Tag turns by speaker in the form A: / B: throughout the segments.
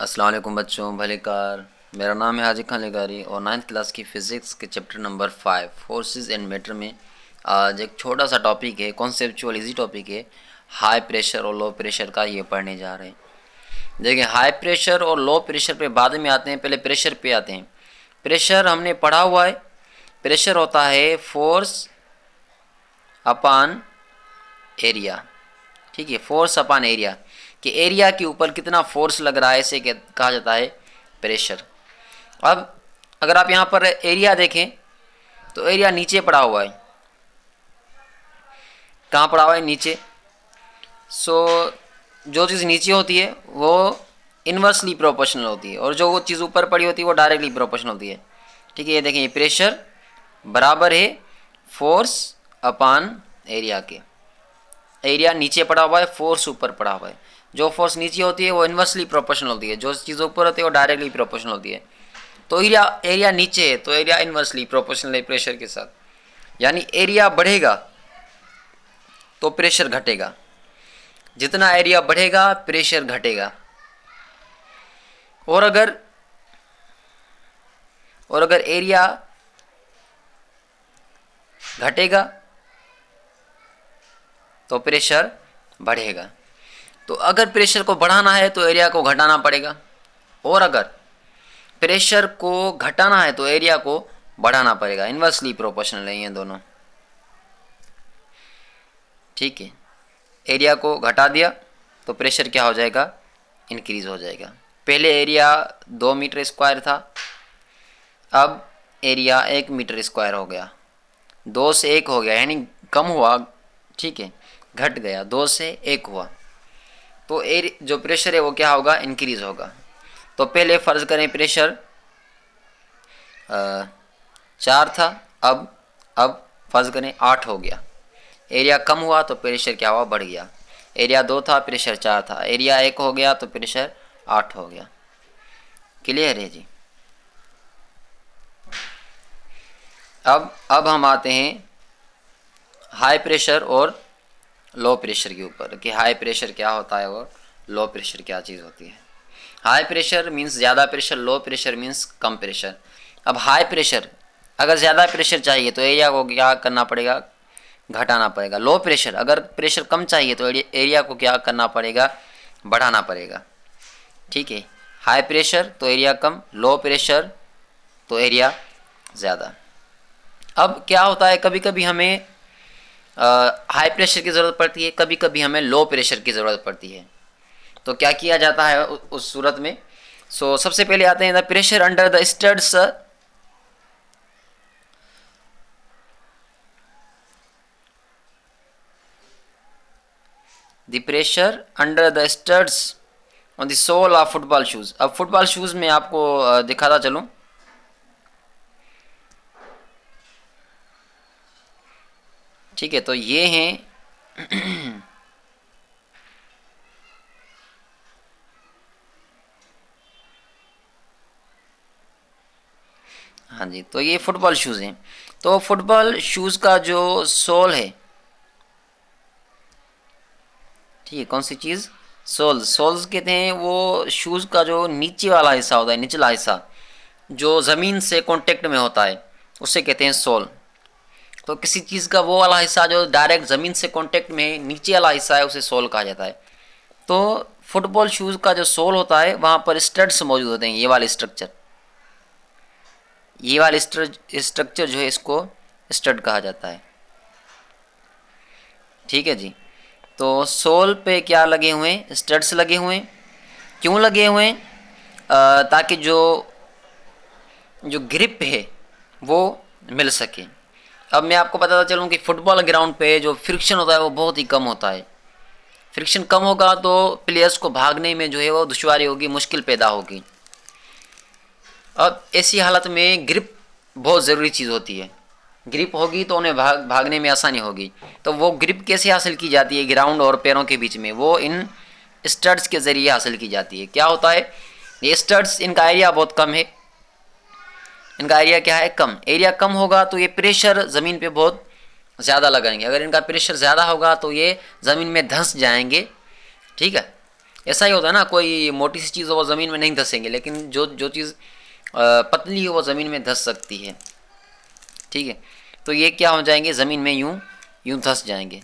A: अस्सलाम वालेकुम बच्चों, भलेकार। मेरा नाम है हाजिर खान लेगारी और 9th क्लास की फ़िज़िक्स के chapter number 5 forces and matter में आज एक छोटा सा टॉपिक है, कॉन्सेप्चुअल इजी टॉपिक है। हाई प्रेशर और लो प्रेशर का ये पढ़ने जा रहे हैं। देखिए, हाई प्रेशर और लो प्रेशर पे बाद में आते हैं, पहले प्रेशर पे आते हैं। प्रेशर हमने पढ़ा हुआ है। प्रेशर होता है फोर्स अपान एरिया। ठीक है, फोर्स अपान एरिया कि एरिया के ऊपर कितना फोर्स लग रहा है, इसे कहा जाता है प्रेशर। अब अगर आप यहाँ पर एरिया देखें तो एरिया नीचे पड़ा हुआ है। कहाँ पड़ा हुआ है? नीचे। जो चीज़ नीचे होती है वो इन्वर्सली प्रोपोर्शनल होती है और जो वो चीज़ ऊपर पड़ी होती है वो डायरेक्टली प्रोपोर्शनल होती है। ठीक है, ये देखें, प्रेशर बराबर है फोर्स अपान एरिया के। एरिया नीचे पड़ा हुआ है, फोर्स ऊपर पड़ा हुआ है। जो फोर्स नीचे होती है वो इन्वर्सली प्रोपोर्शनल होती है, जो चीज़ ऊपर होती है वो डायरेक्टली प्रोपोर्शनल होती है। तो एरिया नीचे है तो एरिया इन्वर्सली प्रोपोर्शनल है प्रेशर के साथ। यानी एरिया बढ़ेगा तो प्रेशर घटेगा, जितना एरिया बढ़ेगा प्रेशर घटेगा। और अगर एरिया घटेगा तो प्रेशर बढ़ेगा। तो अगर प्रेशर को बढ़ाना है तो एरिया को घटाना पड़ेगा, और अगर प्रेशर को घटाना है तो एरिया को बढ़ाना पड़ेगा। इन्वर्सली प्रोपोर्शनल है ये दोनों। ठीक है, एरिया को घटा दिया तो प्रेशर क्या हो जाएगा? इंक्रीज हो जाएगा। पहले एरिया 2 मीटर स्क्वायर था, अब एरिया 1 मीटर स्क्वायर हो गया। 2 से 1 हो गया, यानी कम हुआ। ठीक है, घट गया, 2 से 1 हुआ। तो जो प्रेशर है वो क्या होगा? इंक्रीज होगा। तो पहले फ़र्ज़ करें प्रेशर 4 था, अब फ़र्ज़ करें 8 हो गया। एरिया कम हुआ तो प्रेशर क्या हुआ? बढ़ गया। एरिया 2 था, प्रेशर 4 था। एरिया 1 हो गया तो प्रेशर 8 हो गया। क्लियर है जी? अब हम आते हैं हाई प्रेशर और लो प्रेशर के ऊपर कि हाई प्रेशर क्या होता है और लो प्रेशर क्या चीज़ होती है। हाई प्रेशर मीन्स ज़्यादा प्रेशर, लो प्रेशर मीन्स कम प्रेशर। अब हाई प्रेशर, अगर ज़्यादा प्रेशर चाहिए तो एरिया को क्या करना पड़ेगा? घटाना पड़ेगा। लो प्रेशर, अगर प्रेशर कम चाहिए तो एरिया को क्या करना पड़ेगा? बढ़ाना पड़ेगा। ठीक है, हाई प्रेशर तो एरिया कम, लो प्रेशर तो एरिया ज़्यादा। अब क्या होता है, कभी कभी हमें हाई प्रेशर की ज़रूरत पड़ती है, कभी कभी हमें लो प्रेशर की ज़रूरत पड़ती है। तो क्या किया जाता है उस सूरत में? सबसे पहले आते हैं the pressure under the studs. The pressure under the studs on the sole of football shoes. अब फुटबॉल शूज़ में आपको दिखाता चलूँ। ठीक है, तो ये हैं हाँ जी, तो ये फुटबॉल शूज़ हैं। तो फुटबॉल शूज़ का जो सोल है, ठीक है, कौन सी चीज़? सोल्स कहते हैं वो शूज़ का जो नीचे वाला हिस्सा होता है, निचला हिस्सा जो ज़मीन से कांटेक्ट में होता है, उसे कहते हैं सोल। तो किसी चीज़ का वो वाला हिस्सा जो डायरेक्ट ज़मीन से कांटेक्ट में है, नीचे वाला हिस्सा है, उसे सोल कहा जाता है। तो फुटबॉल शूज़ का जो सोल होता है वहाँ पर स्टड्स मौजूद होते हैं। ये वाले स्ट्रक्चर जो है इसको स्टड कहा जाता है। ठीक है जी। तो सोल पे क्या लगे हुए हैं? स्टड्स लगे हुए हैं। क्यों लगे हुए हैं? ताकि जो ग्रिप है वो मिल सके। अब मैं आपको बताता चलूँ कि फुटबॉल ग्राउंड पे जो फ्रिक्शन होता है वो बहुत ही कम होता है। फ्रिक्शन कम होगा तो प्लेयर्स को भागने में जो है वो दुश्वारी होगी, मुश्किल पैदा होगी। अब ऐसी हालत में ग्रिप बहुत ज़रूरी चीज़ होती है। ग्रिप होगी तो उन्हें भागने में आसानी होगी। तो वो ग्रिप कैसे हासिल की जाती है ग्राउंड और पैरों के बीच में? वो इन स्टड्स के ज़रिए हासिल की जाती है। क्या होता है, ये स्टड्स, इनका एरिया बहुत कम है। इनका एरिया क्या है? कम। एरिया कम होगा तो ये प्रेशर ज़मीन पे बहुत ज़्यादा लगाएंगे। अगर इनका प्रेशर ज़्यादा होगा तो ये ज़मीन में धंस जाएंगे। ठीक है, ऐसा ही होता है ना, कोई मोटी सी चीज़ हो वो ज़मीन में नहीं धसेंगे, लेकिन जो जो चीज़ पतली हो वो ज़मीन में धस सकती है। ठीक है, तो ये क्या हो जाएंगे, ज़मीन में यूं यूं धस जाएंगे।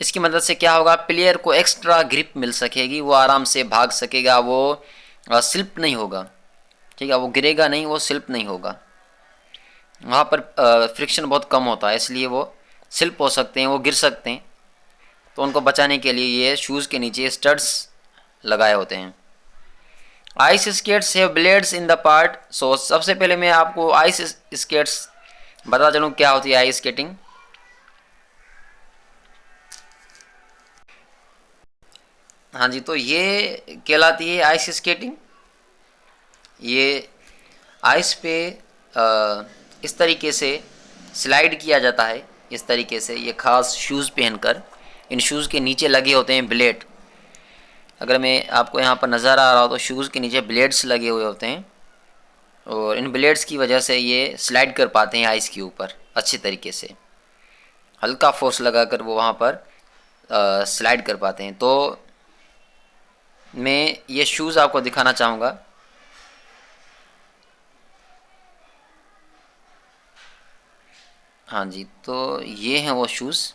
A: इसकी मदद से क्या होगा, प्लेयर को एक्स्ट्रा ग्रिप मिल सकेगी, वो आराम से भाग सकेगा, वो स्लिप नहीं होगा। ठीक है, वो गिरेगा नहीं, वो स्लिप नहीं होगा। वहाँ पर फ्रिक्शन बहुत कम होता है, इसलिए वो स्लिप हो सकते हैं, वो गिर सकते हैं। तो उनको बचाने के लिए ये शूज़ के नीचे स्टड्स लगाए होते हैं। Ice skates have blades in the part. सो सबसे पहले मैं आपको आइस स्केट्स बता चलूँ क्या होती है आइस स्केटिंग। हाँ जी, तो ये कहलाती है आइस स्केटिंग। ये आइस पे इस तरीके से स्लाइड किया जाता है, इस तरीके से, ये खास शूज़ पहनकर। इन शूज़ के नीचे लगे होते हैं ब्लेड। अगर मैं आपको यहाँ पर नज़र आ रहा हो तो शूज़ के नीचे ब्लेड्स लगे हुए होते हैं, और इन ब्लेड्स की वजह से ये स्लाइड कर पाते हैं आइस के ऊपर अच्छे तरीके से। हल्का फोर्स लगाकर वो वहाँ पर स्लाइड कर पाते हैं। तो मैं ये शूज़ आपको दिखाना चाहूँगा। हाँ जी, तो ये हैं वो shoes.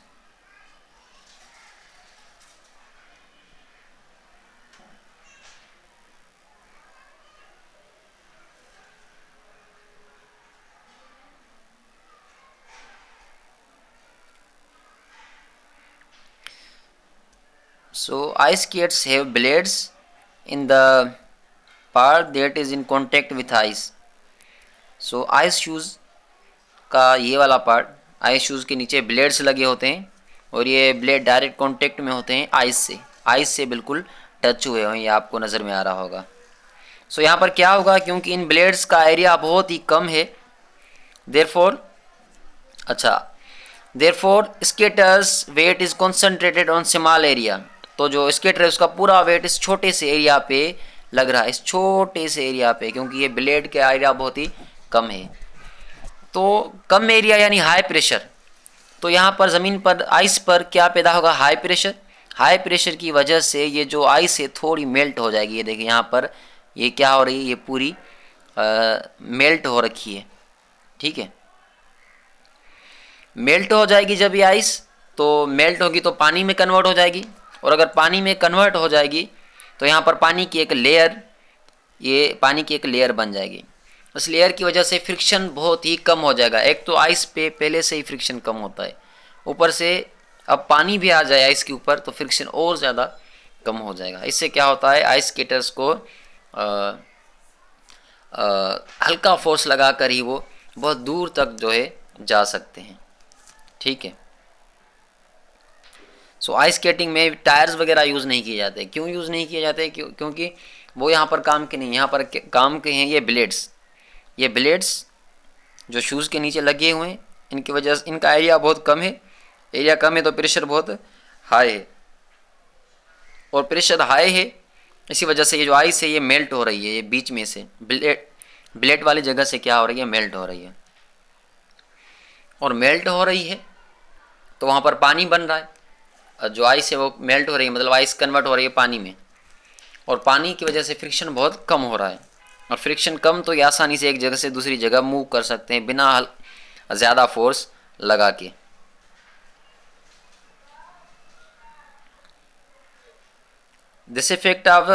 A: So ice skates have blades in the part that is in contact with ice. So ice shoes का ये वाला पार्ट, आइस शूज़ के नीचे ब्लेड्स लगे होते हैं, और ये ब्लेड डायरेक्ट कांटेक्ट में होते हैं आइस से बिल्कुल टच हुए हुए हैं, ये आपको नज़र में आ रहा होगा। सो यहाँ पर क्या होगा, क्योंकि इन ब्लेड्स का एरिया बहुत ही कम है, therefore skater's weight is concentrated on small area. तो जो स्केटर है उसका पूरा वेट इस छोटे से एरिया पे लग रहा है, इस छोटे से एरिया पे, क्योंकि ये ब्लेड का एरिया बहुत ही कम है। तो कम एरिया यानी हाई प्रेशर। तो यहाँ पर ज़मीन पर आइस पर क्या पैदा होगा, हाई प्रेशर। हाई प्रेशर की वजह से ये जो आइस है थोड़ी मेल्ट हो जाएगी। ये देखिए यहाँ पर ये क्या हो रही है, ये पूरी मेल्ट हो रखी है। ठीक है, मेल्ट हो जाएगी जब ये आइस, तो मेल्ट होगी तो पानी में कन्वर्ट हो जाएगी, और अगर पानी में कन्वर्ट हो जाएगी तो यहाँ पर पानी की एक लेयर, ये पानी की एक लेयर बन जाएगी। उस लेयर की वजह से फ्रिक्शन बहुत ही कम हो जाएगा। एक तो आइस पे पहले से ही फ्रिक्शन कम होता है, ऊपर से अब पानी भी आ जाए आइस के ऊपर तो फ्रिक्शन और ज़्यादा कम हो जाएगा। इससे क्या होता है, आइस स्केटर्स को हल्का फोर्स लगा कर ही वो बहुत दूर तक जो है जा सकते हैं। ठीक है, सो आइस स्केटिंग में टायर्स वगैरह यूज़ नहीं किए जाते। क्यों यूज़ नहीं किए जाते, क्योंकि वो यहाँ पर काम के नहीं, यहाँ पर काम के हैं ये ब्लेड्स। ये ब्लेड्स जो शूज़ के नीचे लगे हुए हैं, इनकी वजह से इनका एरिया बहुत कम है। एरिया कम है तो प्रेशर बहुत हाई है, और प्रेशर हाई है इसी वजह से ये जो आइस है ये मेल्ट हो रही है। ये बीच में से ब्लेड वाली जगह से क्या हो रही है, मेल्ट हो रही है, और मेल्ट हो रही है तो वहाँ पर पानी बन रहा है। जो आइस है वो मेल्ट हो रही है, मतलब आइस कन्वर्ट हो रही है पानी में, और पानी की वजह से फ्रिक्शन बहुत कम हो रहा है। और फ्रिक्शन कम तो ये आसानी से एक जगह से दूसरी जगह मूव कर सकते हैं बिना ज़्यादा फोर्स लगा के। This effect of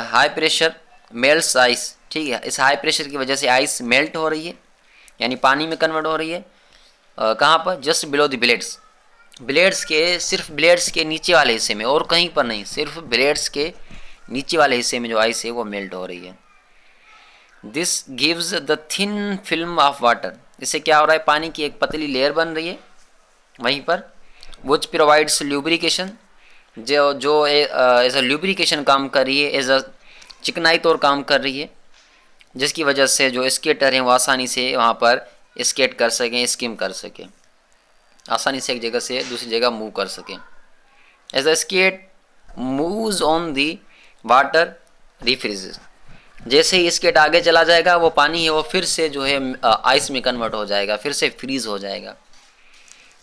A: high pressure melts ice. ठीक है, इस हाई प्रेशर की वजह से आइस मेल्ट हो रही है, यानी पानी में कन्वर्ट हो रही है। कहाँ पर, just below the blades. Blades के, सिर्फ ब्लेड्स के नीचे वाले हिस्से में, और कहीं पर नहीं, सिर्फ ब्लेड्स के नीचे वाले हिस्से में जो आइस है वो मेल्ट हो रही है। This gives the thin film of water. इससे क्या हो रहा है, पानी की एक पतली लेयर बन रही है वहीं पर, विच प्रोवाइड्स ल्यूब्रिकेशन, जो एज अ ल्यूब्रिकेशन काम कर रही है, एज अ चिकनाई तौर काम कर रही है, जिसकी वजह से जो स्केटर हैं वो आसानी से वहाँ पर स्केट कर सकें, स्किम कर सकें, आसानी से एक जगह से दूसरी जगह मूव कर सकें। As a skate moves on the water refreezes. जैसे ही स्केट आगे चला जाएगा वो पानी है वो फिर से जो है आइस में कन्वर्ट हो जाएगा, फिर से फ्रीज हो जाएगा,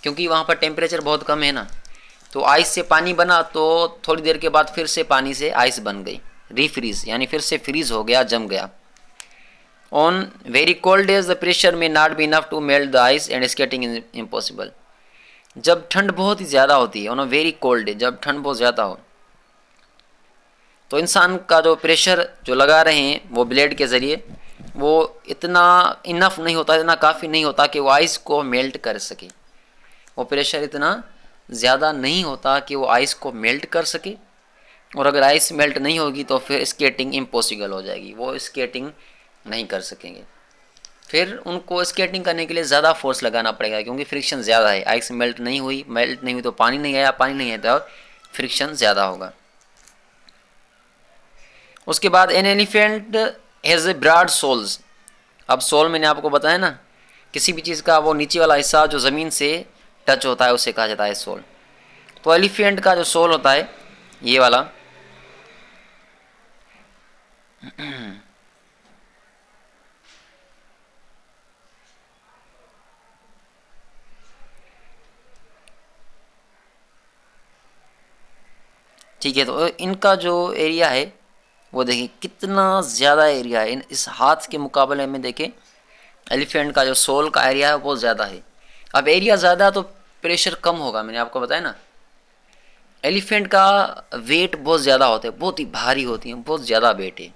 A: क्योंकि वहाँ पर टेम्परेचर बहुत कम है ना। तो आइस से पानी बना, तो थोड़ी देर के बाद फिर से पानी से आइस बन गई, रीफ्रीज यानी फिर से फ्रीज हो गया, जम गया। On very cold days the pressure may not be enough to melt the ice and skating is impossible. जब ठंड बहुत ही ज़्यादा होती है, on a very cold day, जब ठंड बहुत ज़्यादा हो, तो इंसान का जो प्रेशर जो लगा रहे हैं वो ब्लेड के ज़रिए, वो इतना इनफ नहीं होता, इतना काफ़ी नहीं होता कि वो आइस को मेल्ट कर सके। वो प्रेशर इतना ज़्यादा नहीं होता कि वो आइस को मेल्ट कर सके, और अगर आइस मेल्ट नहीं होगी तो फिर स्केटिंग इम्पॉसिबल हो जाएगी, वो स्केटिंग नहीं कर सकेंगे। फिर उनको स्केटिंग करने के लिए ज़्यादा फोर्स लगाना पड़ेगा, क्योंकि फ्रिक्शन ज़्यादा है। आइस मेल्ट नहीं हुई तो पानी नहीं आया, पानी नहीं आया तो फ्रिक्शन ज़्यादा होगा। उसके बाद an elephant has a broad soles. अब सोल मैंने आपको बताया ना, किसी भी चीज़ का वो नीचे वाला हिस्सा जो ज़मीन से टच होता है उसे कहा जाता है सोल। तो एलिफेंट का जो सोल होता है ये वाला, ठीक है। तो इनका जो एरिया है वो देखिए कितना ज़्यादा एरिया है, इस हाथ के मुकाबले में देखें एलिफेंट का जो सोल का एरिया है वो ज़्यादा है। अब एरिया ज़्यादा तो प्रेशर कम होगा, मैंने आपको बताया ना। एलिफेंट का वेट बहुत ज़्यादा होता है, बहुत ही भारी होती है, बहुत ज़्यादा वेट है।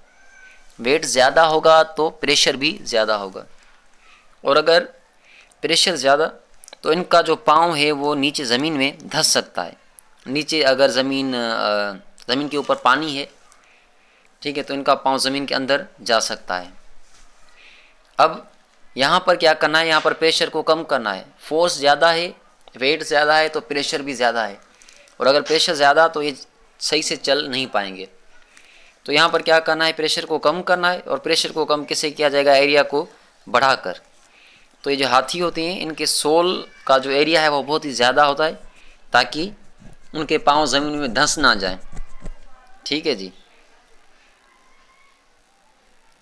A: वेट ज़्यादा होगा तो प्रेशर भी ज़्यादा होगा, और अगर प्रेशर ज़्यादा तो इनका जो पाँव है वो नीचे ज़मीन में धंस सकता है। नीचे अगर ज़मीन के ऊपर पानी है, ठीक है, तो इनका पाँव ज़मीन के अंदर जा सकता है। अब यहाँ पर क्या करना है, यहाँ पर प्रेशर को कम करना है। फोर्स ज़्यादा है, वेट ज़्यादा है, तो प्रेशर भी ज़्यादा है, और अगर प्रेशर ज़्यादा तो ये सही से चल नहीं पाएंगे। तो यहाँ पर क्या करना है, प्रेशर को कम करना है। और प्रेशर को कम कैसे किया जाएगा, एरिया को बढ़ाकर। तो ये जो हाथी होते हैं इनके सोल का जो एरिया है वो बहुत ही ज़्यादा होता है, ताकि उनके पाँव ज़मीन में धंस ना जाए। ठीक है जी,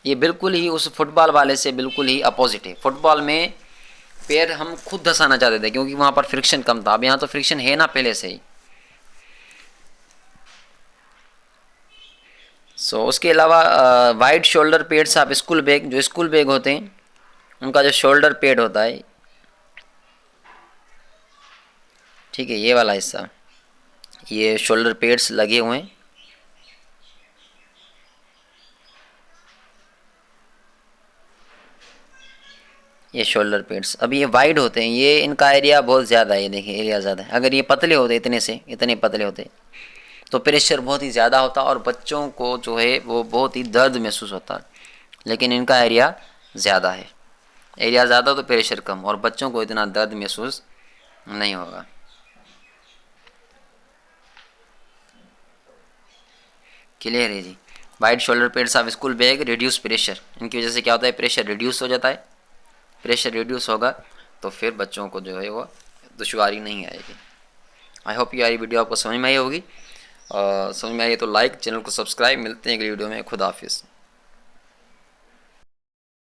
A: ये बिल्कुल ही उस फुटबॉल वाले से बिल्कुल ही अपोजिट है। फुटबॉल में पैर हम खुद धंसाना चाहते थे क्योंकि वहाँ पर फ्रिक्शन कम था, अब यहाँ तो फ्रिक्शन है ना पहले से ही। उसके अलावा वाइड शोल्डर पैड्स आप स्कूल बैग, जो स्कूल बैग होते हैं उनका जो शोल्डर पैड होता है, ठीक है, ये वाला हिस्सा, ये शोल्डर पैड्स लगे हुए हैं। ये शोल्डर पैड्स अब ये वाइड होते हैं, ये इनका एरिया बहुत ज़्यादा है, देखिए एरिया ज़्यादा है। अगर ये पतले होते, इतने पतले होते तो प्रेशर बहुत ही ज़्यादा होता और बच्चों को जो है वो बहुत ही दर्द महसूस होता। लेकिन इनका एरिया ज़्यादा है, एरिया ज़्यादा तो प्रेशर कम, और बच्चों को इतना दर्द महसूस नहीं होगा। क्लियर है जी। Wide shoulder pads of school bag reduce pressure, इनकी वजह से क्या होता है, प्रेशर रिड्यूस हो जाता है। प्रेशर रिड्यूस होगा तो फिर बच्चों को जो है वो दुश्वारी नहीं आएगी। आई होप ये वीडियो आपको समझ में आई होगी, समझ में आई तो लाइक, चैनल को सब्सक्राइब। मिलते हैं अगली वीडियो में। खुदा हाफिज़।